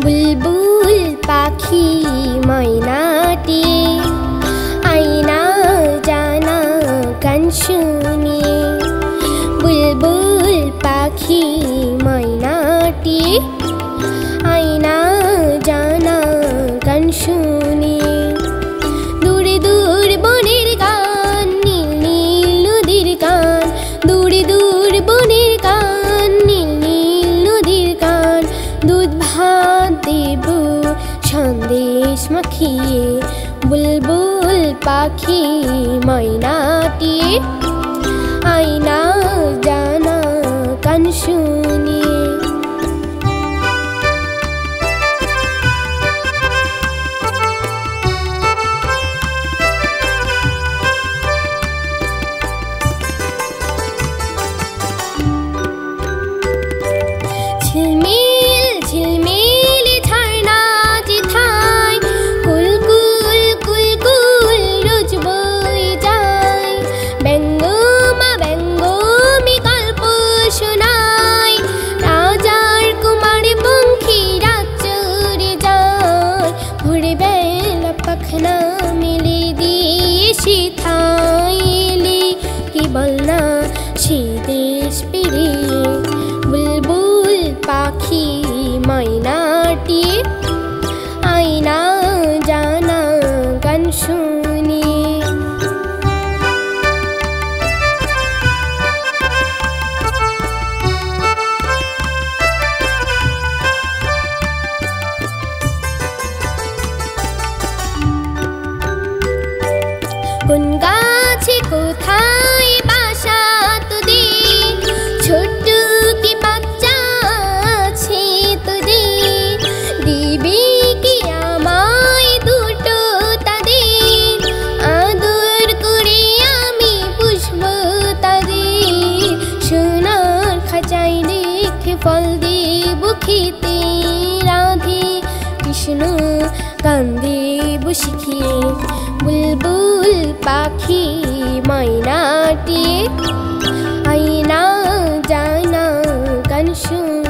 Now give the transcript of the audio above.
বুলবুল পাখি ময়নাটি আয়না জানা গান শুনিয়ে বুলবুল পাখি ময়নাটি আয়না জানা গান শুনিয়ে দূরে দূর বনের গান নীল নীল নদীর গান দূরে দূর বনের গান নীল নীল নদীর গান দুধ ভাত দেব সন্দেশ মাখিয়ে বুলবুল পাখি ময়নাটি আয়না জানা গান শুনিয়ে ঝিলমিল ঝিলমিল ঝর্ণা যেথায় কুলকুল কুলকুল রোজ বয়ে যায় ব্যঙ্গমা ব্যঙ্গমি গল্প শোনায় রাজার কুমার পঙ্খী রাত চড়ে যায় ভোরে বেলা পাখনা মেলে দিয়ে সেথায় এলে কেবল না সে দেশ পেরিয়ে বুলবুল পাখি ময়নাটি আয়না জানা গান শুনিয়ে কোন গাছে কোথায় বাসা তোদের ছোট্ট কি বাচ্চা আছে তোদের দিবি কি আমায় দুটো তাদের আদর করে আমি পুষব তাদের সোনার খাঁচায় রেখে ফল দেব খেতে রাধে কৃষ্ণ গান দেব শিখিয়ে বুলবুল পাখি ময়নাটি আয়না জানা গান শুনিয়ে